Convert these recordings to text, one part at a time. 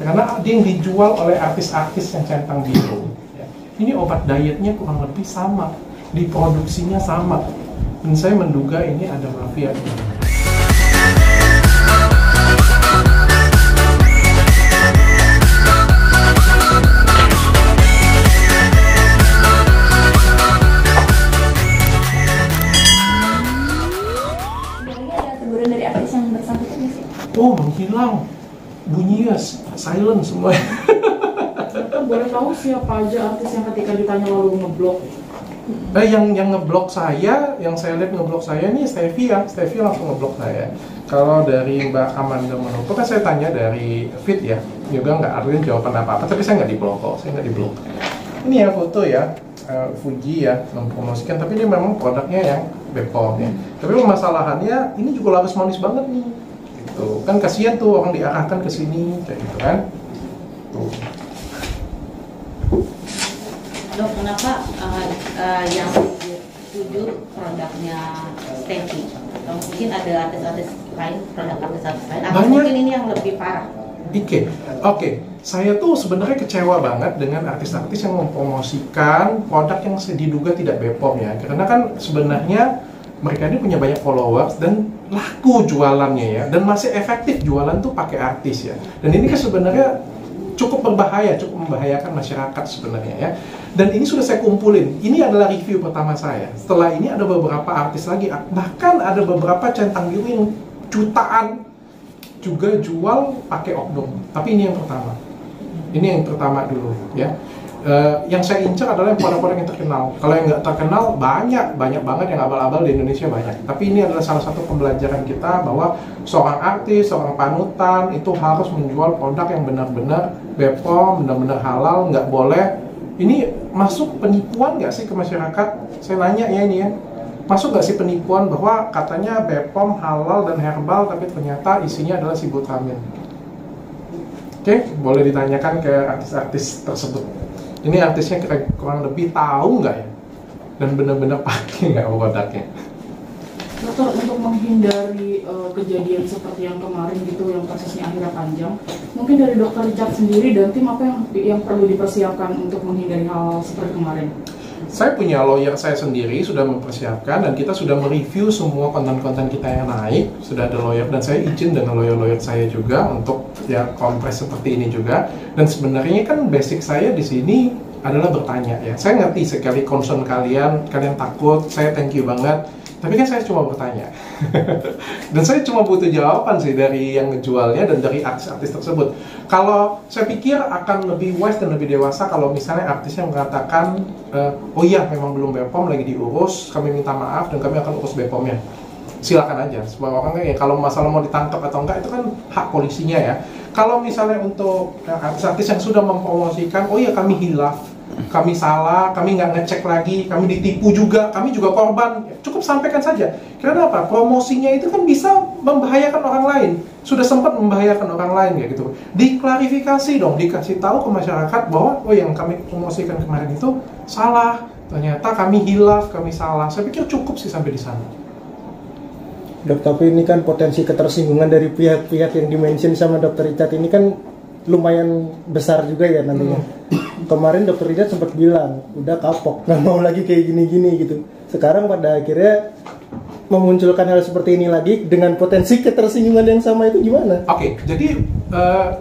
karena dia yang dijual oleh artis-artis yang centang biru. Ya. Ini obat dietnya kurang lebih sama, diproduksinya sama, dan saya menduga ini ada mafia. Oh, menghilang, bunyinya silent semua. Boleh tahu siapa aja artis yang ketika ditanya lalu ngeblok? Yang ngeblok saya, yang saya lihat ngeblok saya ini Stevie langsung ngeblok saya. Kalau dari Mbak Amanda Manopo kan saya tanya dari Fit ya, juga nggak ada jawaban apa-apa, tapi saya nggak diblok kok, saya nggak diblok. Ini ya foto ya, Fuji ya mempromosikan, tapi ini memang produknya yang Bepom ya. Tapi permasalahannya ini juga laris manis banget nih. Tuh, kan kasihan tuh orang diarahkan ke sini kayak gitu kan. Tuh. Dok, kenapa yang setuju produknya Stevie? Atau mungkin ada artis-artis lain, produk artis-artis lain? Atau mungkin ini yang lebih parah? Oke. Saya tuh sebenarnya kecewa banget dengan artis-artis yang mempromosikan produk yang diduga tidak Bepom ya. Karena kan sebenarnya mereka ini punya banyak followers dan laku jualannya ya, dan masih efektif jualan tuh pakai artis ya. Dan ini kan sebenarnya cukup berbahaya, cukup membahayakan masyarakat sebenarnya ya. Dan ini sudah saya kumpulin. Ini adalah review pertama saya. Setelah ini ada beberapa artis lagi, bahkan ada beberapa centang biru yang jutaan juga jual pakai oknum. Tapi ini yang pertama. Ini yang pertama dulu ya. Yang saya incar adalah produk-produk yang terkenal. Kalau yang nggak terkenal banyak banget yang abal-abal di Indonesia banyak. Tapi ini adalah salah satu pembelajaran kita bahwa seorang artis, seorang panutan itu harus menjual produk yang benar-benar Bepom, benar-benar halal, nggak boleh. Ini masuk penipuan nggak sih ke masyarakat? Saya nanya ya ini ya. Masuk nggak sih penipuan bahwa katanya Bepom halal dan herbal, tapi ternyata isinya adalah sibutramine? Oke, boleh ditanyakan ke artis-artis tersebut. Ini artisnya kurang lebih tahu nggak ya? Dan benar-benar pakai nggak produknya? Dokter, untuk menghindari kejadian seperti yang kemarin gitu, yang prosesnya akhirnya panjang, mungkin dari dokter Richard sendiri dan tim apa yang perlu dipersiapkan untuk menghindari hal seperti kemarin? Saya punya lawyer saya sendiri, sudah mempersiapkan, dan kita sudah mereview semua konten-konten kita yang naik. Sudah ada lawyer, dan saya izin dengan lawyer-lawyer saya juga untuk ya kompres seperti ini juga. Dan sebenarnya kan basic saya di sini adalah bertanya ya. Saya ngerti sekali concern kalian takut, saya thank you banget. Tapi kan saya cuma bertanya. Dan saya cuma butuh jawaban sih dari yang ngejualnya dan dari artis-artis tersebut. Kalau saya pikir akan lebih wise dan lebih dewasa kalau misalnya artisnya mengatakan, oh iya memang belum Bepom, lagi diurus, kami minta maaf dan kami akan urus Bepomnya. Silakan aja. Semua orang ya kalau masalah mau ditangkap atau enggak itu kan hak polisinya ya. Kalau misalnya untuk artis-artis yang sudah mempromosikan, oh iya kami hilaf, kami salah, kami nggak ngecek lagi, kami ditipu juga, kami juga korban, cukup sampaikan saja. Karena apa? Promosinya itu kan bisa membahayakan orang lain, sudah sempat membahayakan orang lain ya gitu. Diklarifikasi dong, dikasih tahu ke masyarakat bahwa oh yang kami promosikan kemarin itu salah, ternyata kami hilaf, kami salah. Saya pikir cukup sih sampai di sana. Dok, tapi ini kan potensi ketersinggungan dari pihak-pihak yang dimention sama Dr. Richard ini kan lumayan besar juga ya nantinya. Kemarin Dr. Richard sempat bilang udah kapok, nggak mau lagi kayak gini-gini gitu. Sekarang pada akhirnya memunculkan hal seperti ini lagi dengan potensi ketersinggungan yang sama, itu gimana? Oke, jadi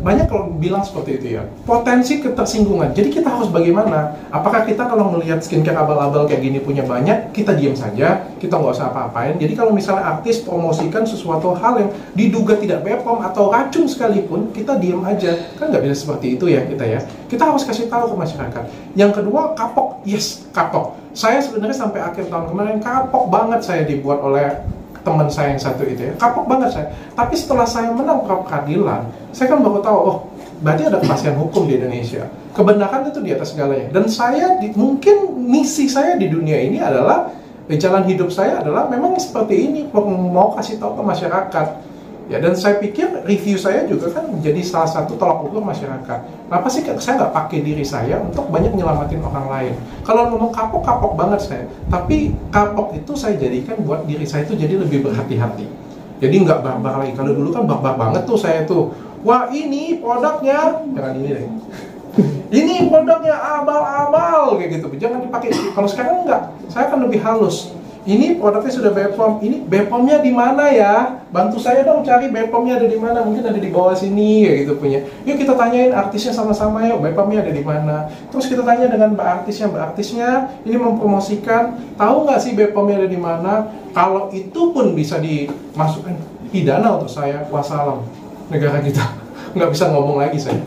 banyak kalau bilang seperti itu ya, potensi ketersinggungan. Jadi kita harus bagaimana? Apakah kita kalau melihat skincare abal-abal kayak gini punya banyak, kita diam saja, kita nggak usah apa-apain. Jadi kalau misalnya artis promosikan sesuatu hal yang diduga tidak Bepom atau racun sekalipun, kita diam aja. Kan nggak bisa seperti itu ya kita ya. Kita harus kasih tahu ke masyarakat. Yang kedua, kapok. Yes, kapok. Saya sebenarnya sampai akhir tahun kemarin kapok banget saya dibuat oleh teman saya yang satu itu ya, kapok banget saya. Tapi setelah saya menang pra peradilan, saya kan baru tahu, oh berarti ada kepastian hukum di Indonesia. Kebenaran itu di atas segalanya. Dan saya mungkin misi saya di dunia ini adalah jalan hidup saya adalah memang seperti ini, mau kasih tahu ke masyarakat. Ya, dan saya pikir review saya juga kan menjadi salah satu tolak ukur masyarakat. Kenapa sih saya nggak pakai diri saya untuk banyak nyelamatin orang lain? Kalau ngomong kapok banget saya. Tapi kapok itu saya jadikan buat diri saya itu jadi lebih berhati-hati. Jadi nggak barbar lagi. Kalau dulu kan barbar banget tuh saya tuh. wah ini produknya, jangan ini deh. Ini produknya abal-abal kayak gitu. Jangan dipakai. Kalau sekarang enggak, saya akan lebih halus. Ini produknya sudah BPOM. Ini BPOM-nya di mana ya? Bantu saya dong cari BPOM-nya ada di mana. Mungkin ada di bawah sini kayak gitu punya. Yuk kita tanyain artisnya sama-sama yuk. BPOM-nya ada di mana? Terus kita tanya dengan mbak artisnya ini mempromosikan. Tahu nggak sih BPOM-nya ada di mana? Kalau itu pun bisa dimasukkan pidana untuk saya, wassalam negara kita. Nggak bisa ngomong lagi saya.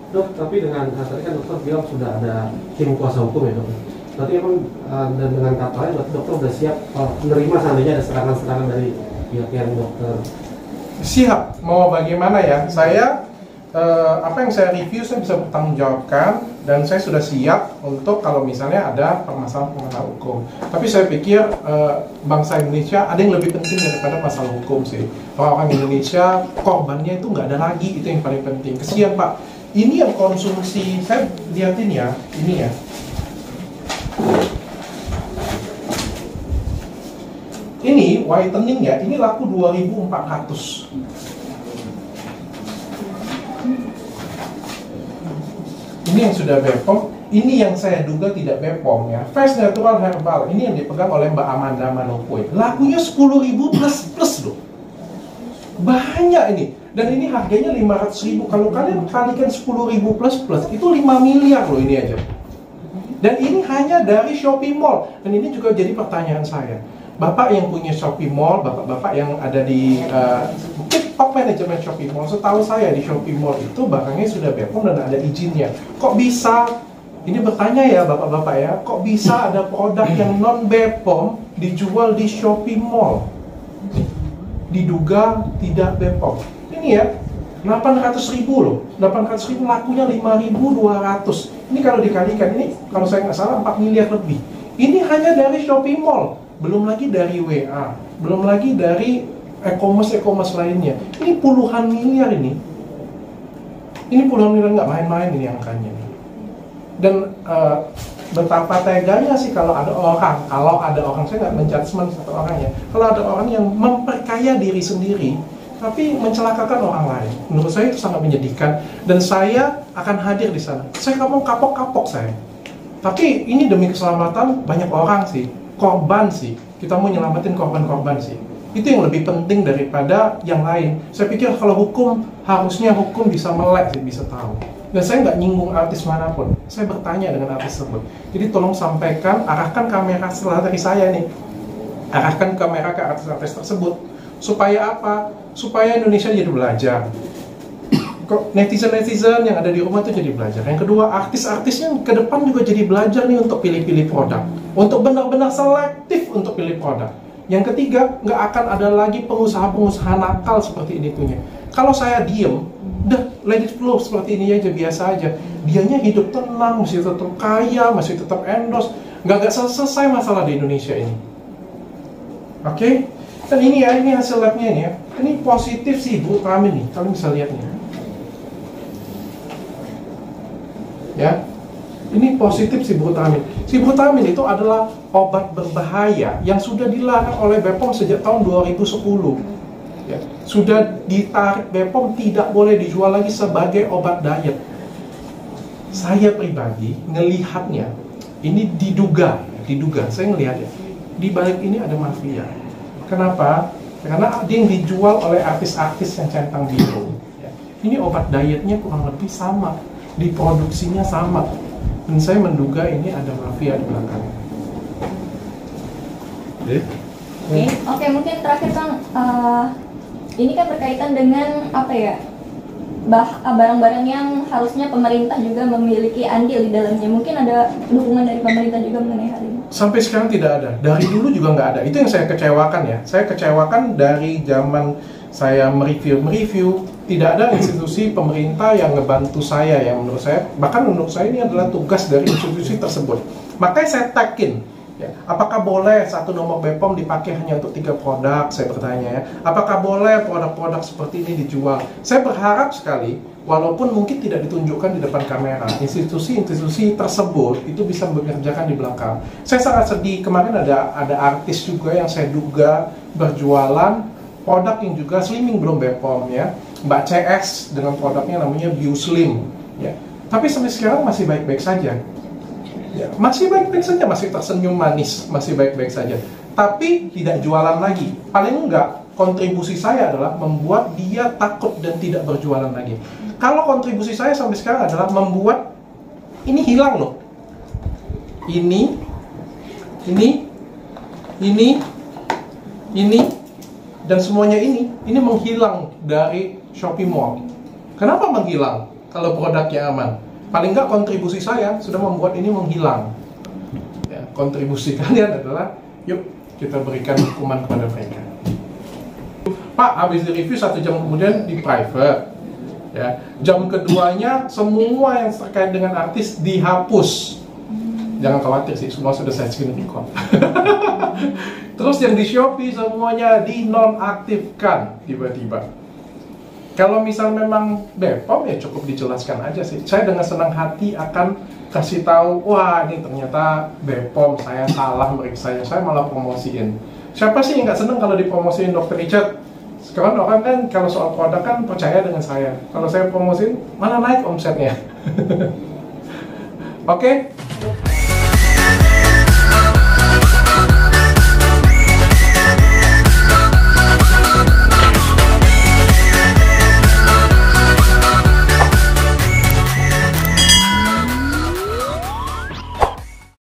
Dok, tapi tadi kan dokter bilang sudah ada tim kuasa hukum ya dok. Berarti emang dan dengan kata lain dokter sudah siap menerima seandainya ada serangan-serangan dari pihak yang dokter. Siap, mau bagaimana ya? Saya apa yang saya review saya bisa bertanggung jawabkan dan saya sudah siap untuk kalau misalnya ada permasalahan hukum. Tapi saya pikir bangsa Indonesia ada yang lebih penting daripada masalah hukum sih. Orang Indonesia korbannya itu nggak ada lagi, itu yang paling penting. Kesian Pak. Ini yang konsumsi, saya lihatin ya, ini ya. Ini whitening ya, ini laku 2.400. Ini yang sudah BPOM, ini yang saya duga tidak BPOM ya. Fresh Natural Herbal, ini yang dipegang oleh Mbak Amanda Manopoe. Lakunya 10.000 plus loh. Banyak ini. Dan ini harganya 500.000. Kalau kalian kalikan 10.000 plus itu 5 miliar loh ini aja. Dan ini hanya dari Shopee Mall. Dan ini juga jadi pertanyaan saya. Bapak yang punya Shopee Mall, bapak-bapak yang ada di mungkin top manajemen Shopee Mall, setahu saya di Shopee Mall itu barangnya sudah BPOM dan ada izinnya. Kok bisa? Ini bertanya ya bapak-bapak ya, kok bisa ada produk yang non BPOM dijual di Shopee Mall? Diduga tidak BPOM. Ini ya, 800.000 loh, 800.000 lakunya 5.200. Ini kalau dikalikan, ini kalau saya nggak salah 4 miliar lebih. Ini hanya dari Shopee Mall, belum lagi dari WA, belum lagi dari e-commerce lainnya. Ini puluhan miliar ini. Ini puluhan miliar nggak main-main ini angkanya. Dan betapa teganya sih kalau ada orang, saya nggak menjudgment satu orangnya. Kalau ada orang yang memperkaya diri sendiri, tapi mencelakakan orang lain. Menurut saya itu sangat menyedihkan dan saya akan hadir di sana. Saya nggak mau kapok-kapok saya. Tapi ini demi keselamatan banyak orang sih, korban sih. Kita mau nyelamatin korban-korban sih. Itu yang lebih penting daripada yang lain. Saya pikir kalau hukum, harusnya hukum bisa melek sih, bisa tahu. Dan saya nggak nyinggung artis manapun. Saya bertanya dengan artis tersebut. Jadi tolong sampaikan, arahkan kamera setelah dari saya nih. Arahkan kamera ke artis-artis tersebut. Supaya apa? Supaya Indonesia jadi belajar. Kok netizen-netizen yang ada di rumah itu jadi belajar. Yang kedua, artis-artisnya ke depan juga jadi belajar nih untuk pilih-pilih produk. Untuk benar-benar selektif untuk pilih produk. Yang ketiga, nggak akan ada lagi pengusaha-pengusaha nakal seperti ini punya. Kalau saya diem, udah let it flow seperti ini aja, biasa aja. Dianya hidup tenang, masih tetap kaya, masih tetap endorse. Nggak selesai masalah di Indonesia ini. Oke? Dan ini ya, ini hasil labnya ini ya. Ini positif sih Bu Ramin nih, kalian bisa lihat nih. Ya, ini positif sibutamin. Sibutamin itu adalah obat berbahaya yang sudah dilarang oleh BPOM sejak tahun 2010. Ya, sudah ditarik BPOM tidak boleh dijual lagi sebagai obat diet. Saya pribadi ngelihatnya, ini diduga, saya ngelihat ya, di balik ini ada mafia. Kenapa? Karena dia yang dijual oleh artis-artis yang centang biru. Ya. Ini obat dietnya kurang lebih sama, diproduksinya sama, dan saya menduga ini ada mafia di belakangnya. Oke, mungkin terakhir Kang, ini kan berkaitan dengan apa ya, barang-barang yang harusnya pemerintah juga memiliki andil di dalamnya. Mungkin ada dukungan dari pemerintah juga mengenai hal ini? Sampai sekarang tidak ada. Dari dulu juga nggak ada. Itu yang saya kecewakan ya. Saya kecewakan dari zaman saya mereview tidak ada institusi pemerintah yang ngebantu saya, yang menurut saya, bahkan menurut saya ini adalah tugas dari institusi tersebut. Makanya saya tagin, ya, apakah boleh satu nomor BPOM dipakai hanya untuk 3 produk? Saya bertanya ya. Apakah boleh produk-produk seperti ini dijual? Saya berharap sekali, walaupun mungkin tidak ditunjukkan di depan kamera, institusi-institusi tersebut itu bisa mengerjakan di belakang. Saya sangat sedih, kemarin ada artis juga yang saya duga berjualan produk yang juga slimming belum BPOM ya. Mbak CS dengan produknya namanya Bioslim, ya. Tapi sampai sekarang masih baik-baik saja. Ya, masih baik-baik saja, masih tersenyum manis, masih baik-baik saja. Tapi tidak jualan lagi. Paling enggak, kontribusi saya adalah membuat dia takut dan tidak berjualan lagi. Kalau kontribusi saya sampai sekarang adalah membuat ini hilang loh. Ini, dan semuanya ini menghilang dari Shopee Mall. Kenapa menghilang? Kalau produknya aman, paling nggak kontribusi saya sudah membuat ini menghilang. Ya, kontribusi kalian adalah, yuk kita berikan hukuman kepada mereka. Pak, habis di review 1 jam kemudian di private. Ya, jam keduanya semua yang terkait dengan artis dihapus. Jangan khawatir sih, semua sudah saya screen record. Terus yang di Shopee semuanya dinonaktifkan tiba-tiba. Kalau misal memang BPOM ya cukup dijelaskan aja sih. Saya dengan senang hati akan kasih tahu, wah ini ternyata BPOM, saya salah meriksa, saya malah promosiin. Siapa sih yang nggak seneng kalau dipromosiin Dr. Richard? Sekarang orang kan kalau soal produk kan percaya dengan saya. Kalau saya promosiin, mana naik omsetnya. Oke?